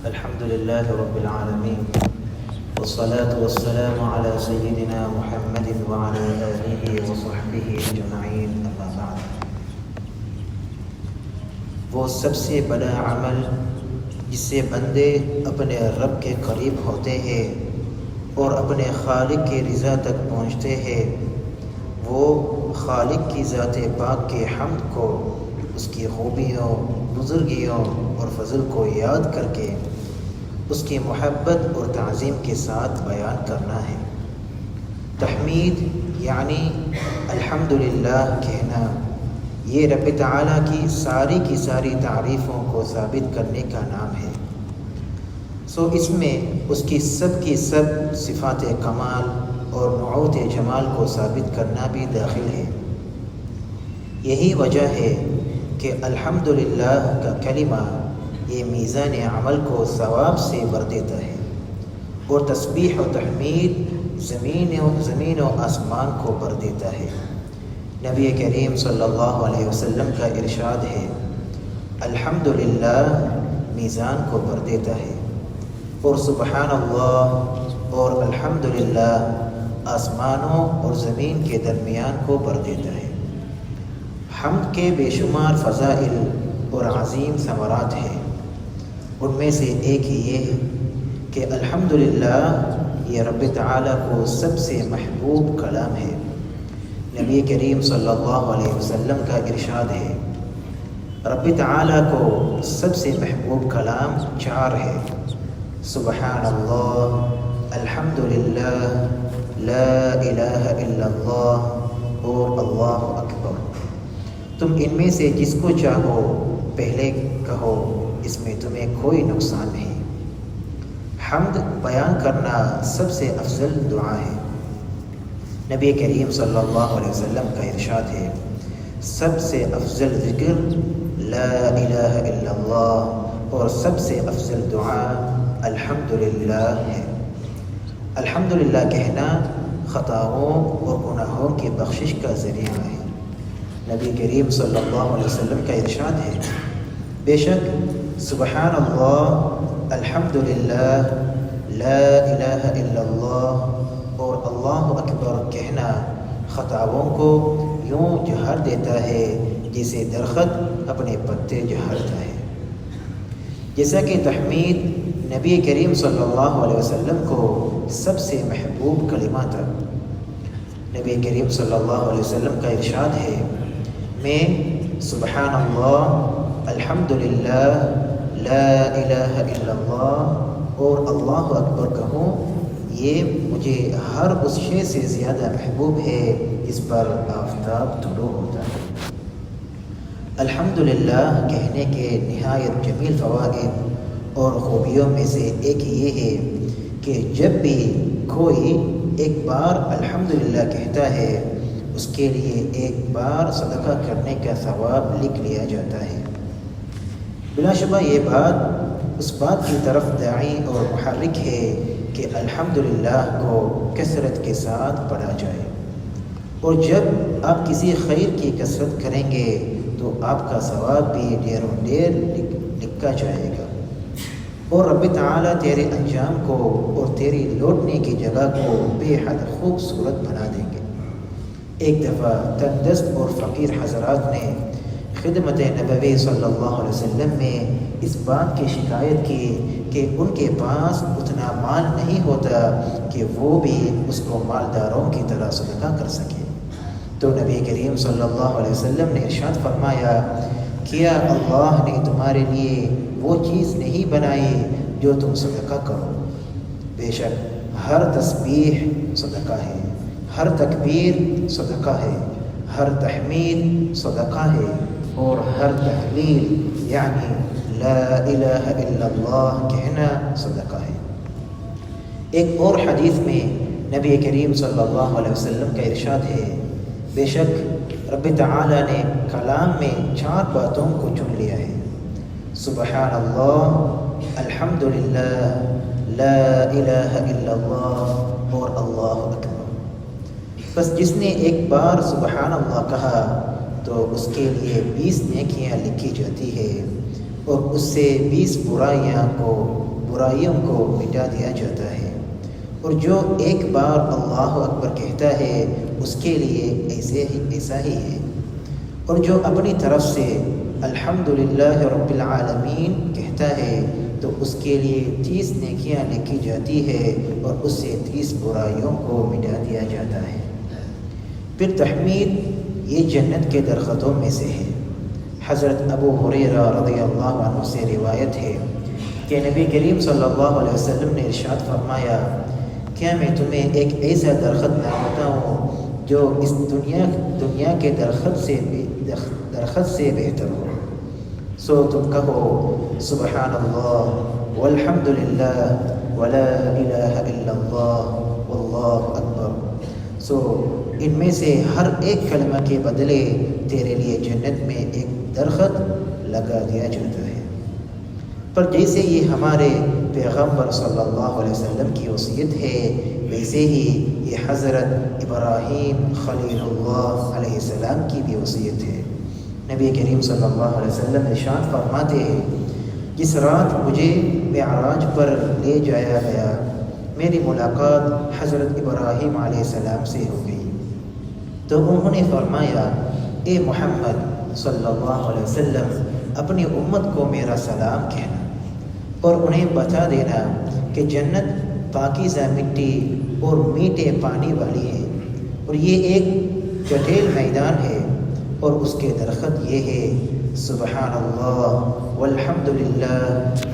الحمد لله رب العالمين والصلاة والسلام على سيدنا محمد وعلى آله وصحبه أجمعين أما بعد. وہ سب سے بڑا عمل جس سے بندے اپنے رب کے قریب ہوتے ہیں اور اپنے خالق کی رضا تک پہنچتے ہیں، وہ خالق کی ذات پاک کے حمد کو، اس کی خوبیوں، بزرگیوں اور فضل کو یاد کر کے اس کی محبت اور تعظیم کے ساتھ بیان کرنا ہے۔ تحمید یعنی الحمدللہ کہنا، یہ رب تعالیٰ کی ساری تعریفوں کو ثابت کرنے کا نام ہے۔ اس میں اس کی سب صفات کمال اور نعوت جمال کو ثابت کرنا بھی داخل ہے۔ یہی وجہ ہے کہ الحمدللہ کا کلمہ یہ میزان عمل کو ثواب سے بھر دیتا ہے، اور تسبیح و تحمید زمین و آسمان کو بھر دیتا ہے۔ نبی کریم صلی اللہ علیہ وسلم کا ارشاد ہے، الحمدللہ میزان کو بھر دیتا ہے، اور سبحان اللہ اور الحمدللہ آسمانوں اور زمین کے درمیان کو بھر دیتا ہے۔ حمد کے بے شمار فضائل اور عظیم ثمرات ہیں۔ ان میں سے ایک ہی یہ ہے کہ الحمدللہ یہ رب تعالیٰ کو سب سے محبوب کلام ہے۔ نبی کریم صلی اللہ علیہ وسلم کا ارشاد ہے، رب تعالیٰ کو سب سے محبوب کلام 4 ہے: سبحان اللہ، الحمدللہ، لا الہ الا اللہ اور اللہ اکبر۔ تم ان میں سے جس کو چاہو پہلے کہو، اس میں تمہیں کوئی نقصان نہیں۔ حمد بیان کرنا سب سے افضل دعا ہے۔ نبی کریم صلی اللہ علیہ وسلم کا ارشاد ہے، سب سے افضل ذکر لا الہ الا اللہ، اور سب سے افضل دعا الحمدللہ ہے۔ الحمدللہ کہنا خطاؤں اور گناہوں کی بخشش کا ذریعہ ہے۔ نبی کریم صلی اللہ علیہ وسلم کا ارشاد ہے، بے شک سبحان اللہ، الحمدللہ، لا الہ الا اللہ اور اللہ اکبر کہنا خطاؤں کو یوں جھاڑ دیتا ہے جیسے درخت اپنے پتے جھاڑتا ہے۔ جیسا کہ تحمید نبی کریم صلی اللہ علیہ وسلم کو سب سے محبوب کلمہ تھا۔ نبی کریم صلی اللہ علیہ وسلم کا ارشاد ہے، میں سبحان اللہ، الحمدللہ، لا الہ الا اللہ اور اللہ اکبر کہوں، یہ مجھے ہر اس شے سے زیادہ محبوب ہے جس پر آفتاب طلوع ہوتا ہے۔ الحمدللہ کہنے کے نہایت جمیل فوائد اور خوبیوں میں سے ایک یہ ہے کہ جب بھی کوئی ایک بار الحمدللہ کہتا ہے، اس کے لیے ایک بار صدقہ کرنے کا ثواب لکھ لیا جاتا ہے۔ بلا شبہ یہ بات اس بات کی طرف داعی اور محرک ہے کہ الحمدللہ کو کثرت کے ساتھ پڑھا جائے، اور جب آپ کسی خیر کی کثرت کریں گے تو آپ کا ثواب بھی ڈھیروں ڈھیر لکھا جائے گا، اور رب تعالیٰ تیرے انجام کو اور تیری لوٹنے کی جگہ کو بے حد خوبصورت بنا دیں گے۔ ایک دفعہ تندرست اور فقیر حضرات نے خدمت نبوی صلی اللہ علیہ وسلم میں اس بات کی شکایت کی کہ ان کے پاس اتنا مال نہیں ہوتا کہ وہ بھی اس کو مالداروں کی طرح صدقہ کر سکے۔ تو نبی کریم صلی اللہ علیہ وسلم نے ارشاد فرمایا، کیا اللہ نے تمہارے لیے وہ چیز نہیں بنائی جو تم صدقہ کرو؟ بے شک ہر تسبیح صدقہ ہے، ہر تکبیر صدقہ ہے، ہر تحمید صدقہ ہے، اور ہر تحلیل یعنی لا الہ الا اللہ کہنا صدقہ ہے۔ ایک اور حدیث میں نبی کریم صلی اللہ علیہ وسلم کا ارشاد ہے، بے شک رب تعالیٰ نے کلام میں 4 باتوں کو چن لیا ہے: سبحان اللہ، الحمدللہ، لا الہ الا اللہ اور اللہ اکبر۔ بس جس نے ایک بار سبحان اللہ کہا تو اس کے لیے 20 نیکیاں لکھی جاتی ہے، اور اس سے 20 برائیاں کو برائیوں کو مٹا دیا جاتا ہے، اور جو ایک بار اللہ اکبر کہتا ہے اس کے لیے ایسا ہی ہے، اور جو اپنی طرف سے الحمدللہ رب العالمین کہتا ہے تو اس کے لیے 30 نیکیاں لکھی جاتی ہے اور اس سے 30 برائیوں کو مٹا دیا جاتا ہے۔ پھر تحمید یہ جنت کے درختوں میں سے ہے۔ حضرت ابو ہریرہ رضی اللہ عنہ سے روایت ہے کہ نبی کریم صلی اللہ علیہ وسلم نے ارشاد فرمایا، کیا میں تمہیں ایک ایسا درخت نہ بتاؤں جو اس دنیا کے درخت سے بہتر ہو؟ سو تم کہو سبحان اللہ والحمد للہ ولا الہ الا اللہ واللہ اکبر۔ سو ان میں سے ہر ایک کلمہ کے بدلے تیرے لیے جنت میں ایک درخت لگا دیا جاتا ہے۔ پر جیسے یہ ہمارے پیغمبر صلی اللہ علیہ وسلم کی وصیت ہے، ویسے ہی یہ حضرت ابراہیم خلیل اللہ علیہ السلام کی بھی وصیت ہے۔ نبی کریم صلی اللہ علیہ وسلم ارشاد فرماتے ہیں، جس رات مجھے معراج پر لے جایا گیا، میری ملاقات حضرت ابراہیم علیہ السلام سے ہو گئی، تو انہوں نے فرمایا، اے محمد صلی اللہ علیہ وسلم، اپنی امت کو میرا سلام کہنا اور انہیں بتا دینا کہ جنت پاکیزہ مٹی اور میٹھے پانی والی ہے، اور یہ ایک جٹیل میدان ہے، اور اس کے درخت یہ ہے سبحان اللہ والحمد للہ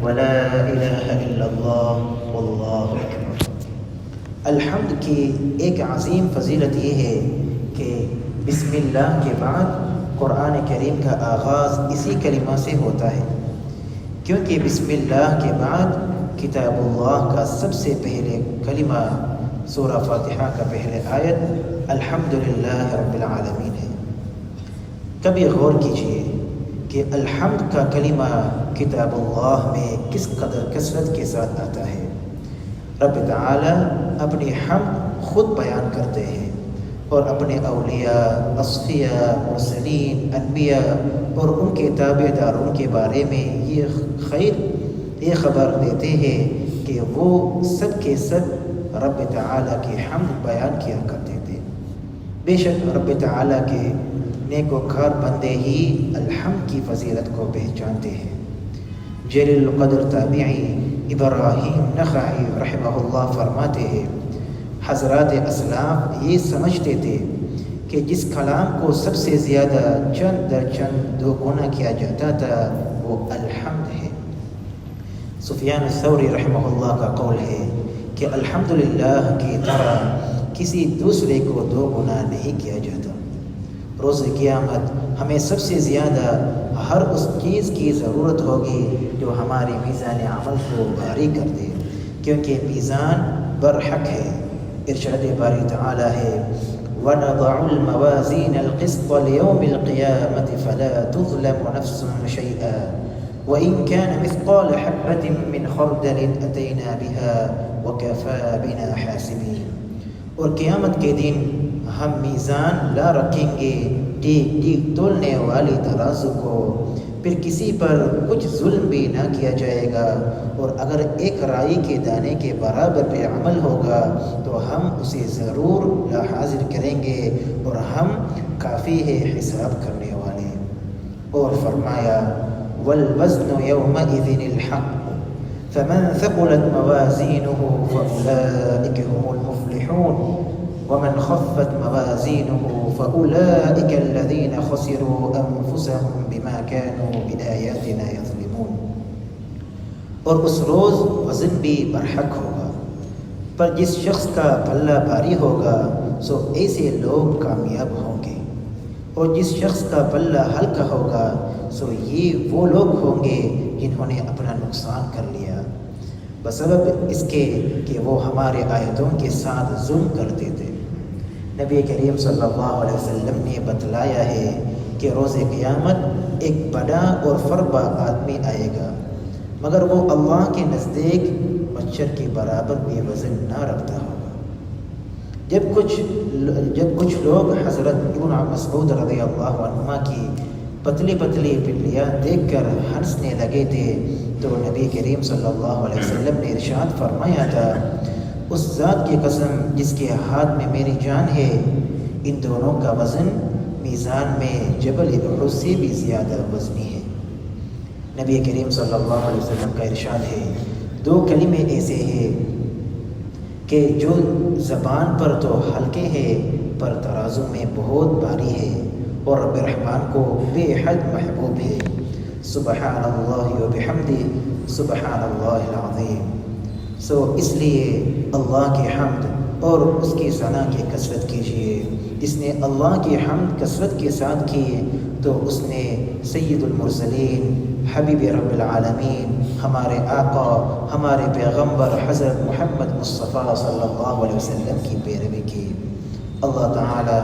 ولا الہ الا اللہ واللہ اکبر۔ الحمد کی ایک عظیم فضیلت یہ ہے کہ بسم اللہ کے بعد قرآن کریم کا آغاز اسی کلمہ سے ہوتا ہے، کیونکہ بسم اللہ کے بعد کتاب اللہ کا سب سے پہلے کلمہ سورہ فاتحہ کا پہلے آیت الحمدللہ رب العالمین ہے۔ کبھی غور کیجئے کہ الحمد کا کلمہ کتاب اللہ میں کس قدر کثرت کے ساتھ آتا ہے۔ رب تعالی اپنی حمد خود بیان کرتے ہیں اور اپنے اولیاء، اصفیاء، مرسلین، انبیاء اور ان کے تابع داروں کے بارے میں یہ خبر دیتے ہیں کہ وہ سب کے سب رب تعالی کی حمد بیان کیا کرتے تھے۔ بے شک رب تعالی کے نیکوکار بندے ہی الحمد کی فضیلت کو پہچانتے ہیں۔ جلیل القدر تابعی ابراہیم نخعی رحمہ اللہ فرماتے ہیں، حضرات اسلاف یہ سمجھتے تھے کہ جس کلام کو سب سے زیادہ چند در چند 2 گنا کیا جاتا تھا وہ الحمد ہے۔ سفیان الثوری رحمہ اللہ کا قول ہے کہ الحمدللہ کی طرح کسی دوسرے کو 2 گنا نہیں کیا جاتا۔ روز قیامت ہمیں سب سے زیادہ ہر اس چیز کی ضرورت ہوگی جو ہماری میزان عمل کو بھاری کر دے، کیونکہ میزان برحق ہے۔ ارشاد باری تعالی ہے، وَنَضَعُ الْمَوَازِينَ الْقِسْطَ لِيَوْمِ الْقِيَامَةِ فَلَا تُظْلَمُ نَفْسٌ شَيْئًا وَإِنْ كَانَ مِثْقَالَ حَبَّةٍ مِّنْ خَرْدَلٍ أَتَيْنَا بِهَا وَكَفَى بِنَا حَاسِبِينَ۔ اور قیامت کے دن ہم میزان لا رکھیں گے ٹیک تولنے والی ترازو کو، پھر کسی پر کچھ ظلم بھی نہ کیا جائے گا، اور اگر ایک رائی کے دانے کے برابر بھی عمل ہوگا تو ہم اسے ضرور لا حاضر کریں گے، اور ہم کافی ہے حساب کرنے والے۔ اور فرمایا، والوزن یومئذ الحق فمن ثقلت موازینه فأولئک هم المفلحون ومن خفت موازینه فأولئک الذین خسروا انفسهم بما كانوا بآیاتنا یظلمون۔ اور اس روز وزن بھی برحق ہوگا، پر جس شخص کا پلہ بھاری ہوگا سو ایسے لوگ کامیاب ہوں گے، اور جس شخص کا پلہ ہلکا ہوگا سو یہ وہ لوگ ہوں گے جنہوں نے اپنا نقصان کر لیا بسبب اس کے کہ وہ ہمارے آیتوں کے ساتھ ظلم کرتے تھے۔ نبی کریم صلی اللہ علیہ وسلم نے بتلایا ہے کہ روز قیامت ایک بڑا اور فربا آدمی آئے گا، مگر وہ اللہ کے نزدیک مچھر کے برابر بھی وزن نہ رکھتا ہوگا۔ جب کچھ لوگ حضرت ابن مسعود رضی اللہ عنہما کی پتلی پتلی پنڈلیاں دیکھ کر ہنسنے لگے تھے تو نبی کریم صلی اللہ علیہ وسلم نے ارشاد فرمایا تھا، اس ذات کی قسم جس کے ہاتھ میں میری جان ہے، ان دونوں کا وزن میزان میں جبل احد سے بھی زیادہ وزنی ہے۔ نبی کریم صلی اللہ علیہ وسلم کا ارشاد ہے، دو کلمے ایسے ہیں کہ جو زبان پر تو ہلکے ہیں پر ترازو میں بہت بھاری ہے اور رب رحمان کو بے حد محبوب ہے، سبحان اللہ و بحمدہ سبحان اللہ العظیم۔ اس لیے اللہ کی حمد اور اس کی ثنا کی کثرت کیجیے۔ جس نے اللہ کی حمد کثرت کے ساتھ کی تو اس نے سید المرسلین حبیب رب العالمین ہمارے آقا ہمارے پیغمبر حضرت محمد مصطفیٰ صلی اللہ علیہ وسلم کی پیروی کی۔ اللہ تعالی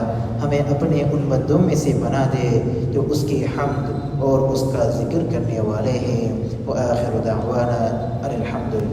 ہمیں اپنے ان بندوں میں سے بنا دے جو اس کی حمد اور اس کا ذکر کرنے والے ہیں۔ وآخر دعوانا ان الحمد للہ۔